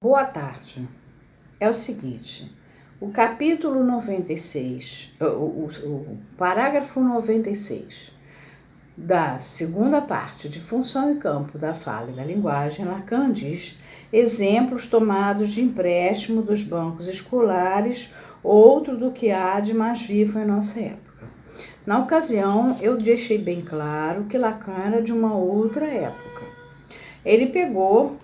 Boa tarde. É o seguinte, o capítulo 96, o parágrafo 96 da segunda parte de função e campo da fala e da linguagem, Lacan diz: exemplos tomados de empréstimo dos bancos escolares, outro do que há de mais vivo em nossa época. Na ocasião, eu deixei bem claro que Lacan era de uma outra época. Ele pegou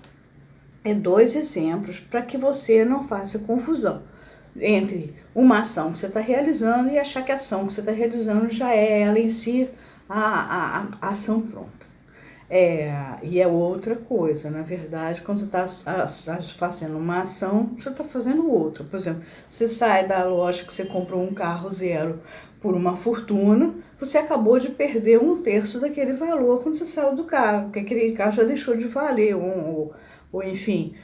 dois exemplos para que você não faça confusão entre uma ação que você está realizando e achar que a ação que você está realizando já é ela em si a ação pronta. E é outra coisa, na verdade, quando você está fazendo uma ação, você está fazendo outra. Por exemplo, você sai da loja que você comprou um carro zero por uma fortuna, você acabou de perder 1/3 daquele valor quando você saiu do carro, porque aquele carro já deixou de valer, ou enfim,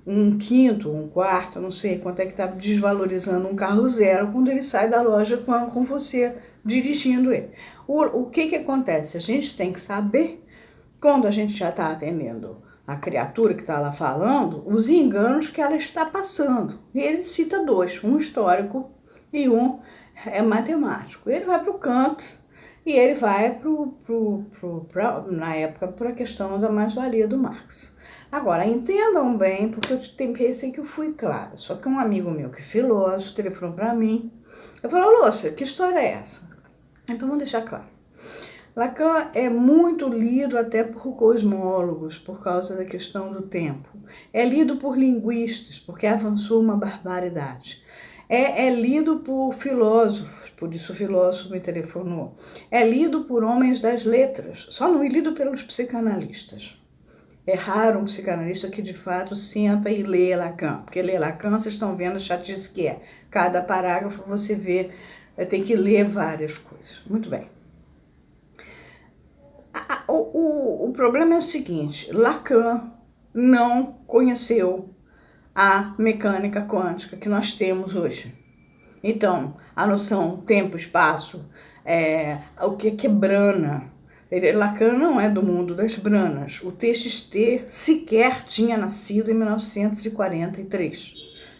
um quinto, um quarto, não sei quanto é que está desvalorizando um carro zero quando ele sai da loja com você dirigindo ele. O que acontece? A gente tem que saber, quando a gente já está atendendo a criatura que está lá falando, os enganos que ela está passando. E ele cita dois, um histórico e um matemático. Ele vai para o Kant e ele vai na época, para a questão da mais-valia do Marx. Agora, entendam bem, porque eu pensei que eu fui clara. Só que um amigo meu que é filósofo telefonou para mim. Eu falei: Lúcia, que história é essa? Então, vamos deixar claro. Lacan é muito lido até por cosmólogos, por causa da questão do tempo. É lido por linguistas, porque avançou uma barbaridade. É lido por filósofos, por isso o filósofo me telefonou. É lido por homens das letras, só não é lido pelos psicanalistas. É raro um psicanalista que de fato senta e lê Lacan, porque ler Lacan, vocês estão vendo a chatice que é. Cada parágrafo você vê, tem que ler várias coisas. Muito bem. O problema é o seguinte: Lacan não conheceu a mecânica quântica que nós temos hoje. Então, a noção tempo-espaço, o que é brana. Lacan não é do mundo das branas. O TXT sequer tinha nascido em 1943,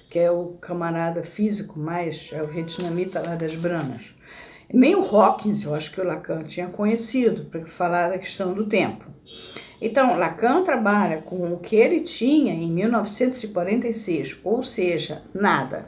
que é o camarada físico mais, o vietnamita lá das branas. Nem o Hawkins, eu acho que o Lacan tinha conhecido, para falar da questão do tempo. Então, Lacan trabalha com o que ele tinha em 1946, ou seja, nada.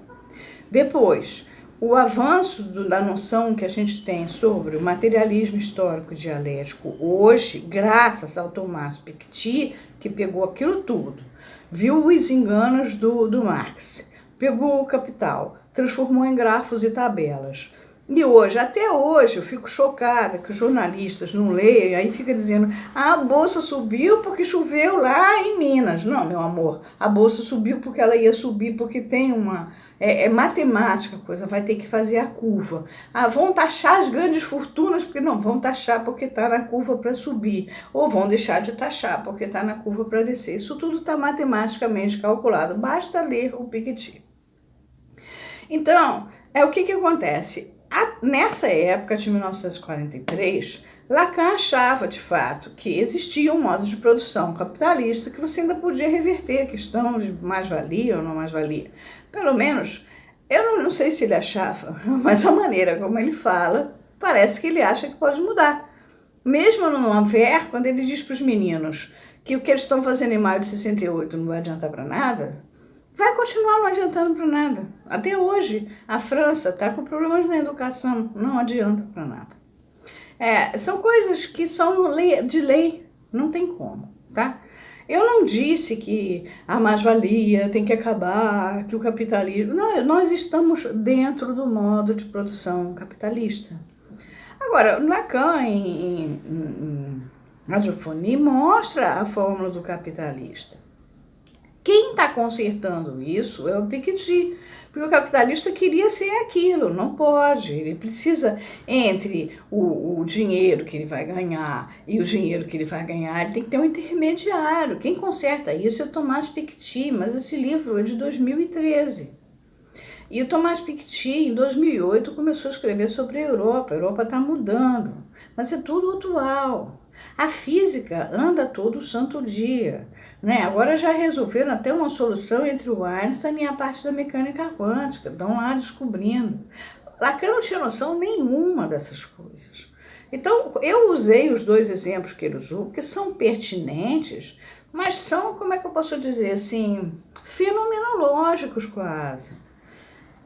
Depois, o avanço da noção que a gente tem sobre o materialismo histórico dialético hoje, graças ao Thomas Piketty, que pegou aquilo tudo, viu os enganos do Marx, pegou o Capital, transformou em grafos e tabelas. E hoje, até hoje, eu fico chocada que os jornalistas não leem, aí fica dizendo: a bolsa subiu porque choveu lá em Minas. Não, meu amor, a bolsa subiu porque ela ia subir, porque tem uma... matemática a coisa, vai ter que fazer a curva. Vão taxar as grandes fortunas, porque não vão taxar porque está na curva para subir, ou vão deixar de taxar porque está na curva para descer. Isso tudo está matematicamente calculado, basta ler o Piketty. Então, o que acontece? Nessa época de 1943, Lacan achava, de fato, que existia um modo de produção capitalista que você ainda podia reverter a questão de mais-valia ou não mais-valia. Pelo menos, eu não sei se ele achava, mas a maneira como ele fala, parece que ele acha que pode mudar. Mesmo no Anver, quando ele diz para os meninos que o que eles estão fazendo em maio de 68 não vai adiantar para nada, vai continuar não adiantando para nada. Até hoje, a França está com problemas na educação, não adianta para nada. São coisas que são de lei, não tem como, tá? Eu não disse que a mais-valia tem que acabar, que o capitalismo... Não, nós estamos dentro do modo de produção capitalista. Agora, Lacan, em Radiofonia, mostra a fórmula do capitalista. Quem está consertando isso é o Piketty, porque o capitalista queria ser aquilo, não pode. Ele precisa, entre o dinheiro que ele vai ganhar e o dinheiro que ele vai ganhar, ele tem que ter um intermediário. Quem conserta isso é o Thomas Piketty, mas esse livro é de 2013. E o Thomas Piketty, em 2008, começou a escrever sobre a Europa está mudando, mas é tudo atual. A física anda todo santo dia. né? Agora já resolveram até uma solução entre o Einstein e a parte da mecânica quântica, estão lá descobrindo. Lacan não tinha noção nenhuma dessas coisas. Então, eu usei os dois exemplos que ele usou, porque são pertinentes, mas são, como é que eu posso dizer assim, fenomenológicos quase.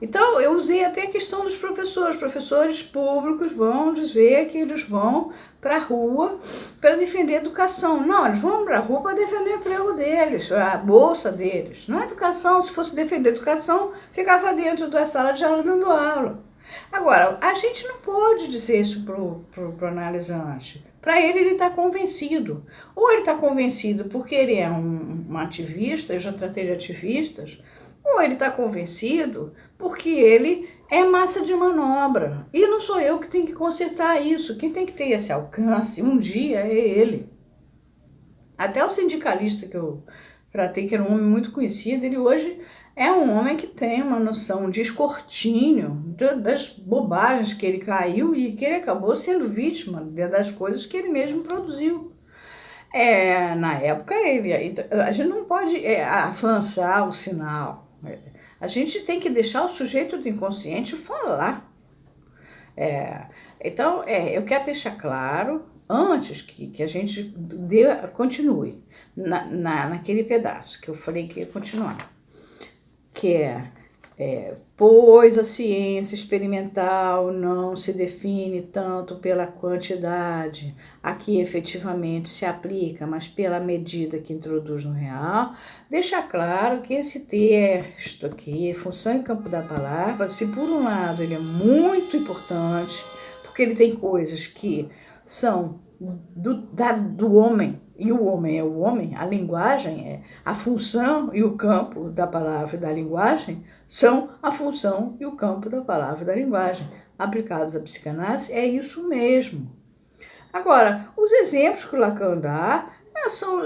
Então, eu usei até a questão dos professores. Professores públicos vão dizer que eles vão para a rua para defender a educação. Não, eles vão para a rua para defender o emprego deles, a bolsa deles. Não é educação. Se fosse defender a educação, ficava dentro da sala de aula dando aula. Agora, a gente não pode dizer isso pro analisante. Para ele está convencido. Ou ele está convencido porque ele é um ativista, eu já tratei de ativistas, ou ele está convencido porque ele é massa de manobra. E não sou eu que tenho que consertar isso. Quem tem que ter esse alcance um dia é ele. Até o sindicalista que eu tratei, que era um homem muito conhecido, ele hoje é um homem que tem uma noção de escrutínio das bobagens que ele caiu e que ele acabou sendo vítima das coisas que ele mesmo produziu. Na época, a gente não pode avançar o sinal. A gente tem que deixar o sujeito do inconsciente falar. Então, eu quero deixar claro, antes que a gente continue naquele pedaço que eu falei que ia continuar, que pois a ciência experimental não se define tanto pela quantidade a que efetivamente se aplica, mas pela medida que introduz no real, deixa claro que esse texto aqui, função e campo da palavra, se por um lado ele é muito importante, porque ele tem coisas que são do homem, e o homem é o homem, a linguagem a função e o campo da palavra e da linguagem são a função e o campo da palavra e da linguagem. Aplicados à psicanálise, é isso mesmo. Agora, os exemplos que o Lacan dá são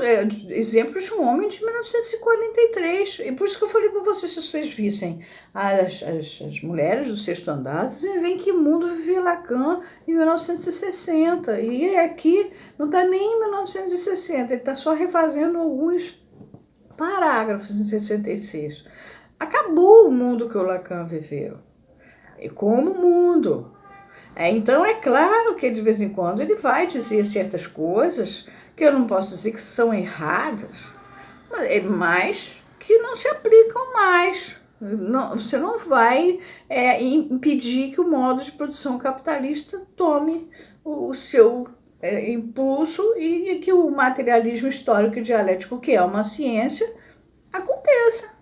exemplos de um homem de 1943. E por isso que eu falei para vocês, se vocês vissem as mulheres do sexto andar, vocês veem que mundo vivia Lacan em 1960. E ele aqui não está nem em 1960, ele está só refazendo alguns parágrafos em 66. Acabou o mundo que o Lacan viveu. E como mundo. Então, é claro que de vez em quando ele vai dizer certas coisas que eu não posso dizer que são erradas, mas que não se aplicam mais. Você não vai impedir que o modo de produção capitalista tome o seu impulso e que o materialismo histórico e dialético, que é uma ciência, aconteça.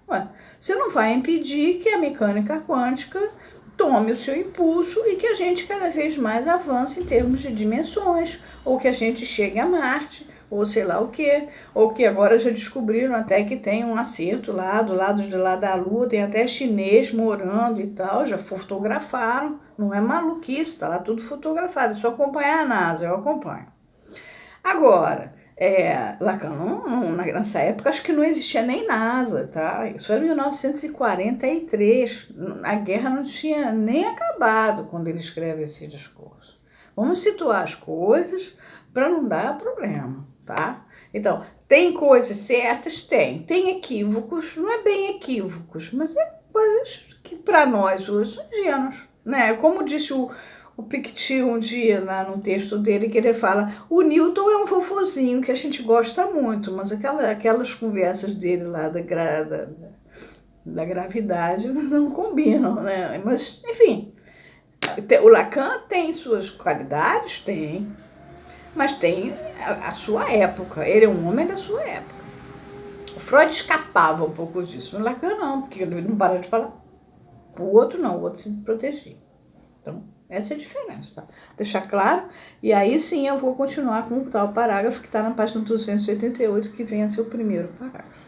Você não vai impedir que a mecânica quântica tome o seu impulso e que a gente cada vez mais avance em termos de dimensões, ou que a gente chegue a Marte, ou sei lá o quê, ou que agora já descobriram até que tem um acerto lá do lado de lá da Lua, tem até chinês morando e tal, já fotografaram, não é maluquice, tá lá tudo fotografado, é só acompanhar a NASA, eu acompanho. Agora, Lacan, nessa época, acho que não existia nem NASA, tá? Isso era em 1943, a guerra não tinha nem acabado quando ele escreve esse discurso. Vamos situar as coisas para não dar problema, tá? Então, tem coisas certas? Tem equívocos, não é bem equívocos, mas é coisas que para nós hoje são ingênuos, né? Como disse o Piketty um dia lá no texto dele, que ele fala, o Newton é um fofozinho que a gente gosta muito, mas aquelas conversas dele lá da gravidade não combinam, né? Mas, enfim, o Lacan tem suas qualidades? Tem, mas tem a sua época, ele é um homem da sua época. O Freud escapava um pouco disso, o Lacan não, porque ele não para de falar. O outro não, o outro se protegia. Então, essa é a diferença, tá? Deixar claro. E aí sim eu vou continuar com o tal parágrafo que está na página 288, que vem a ser o primeiro parágrafo.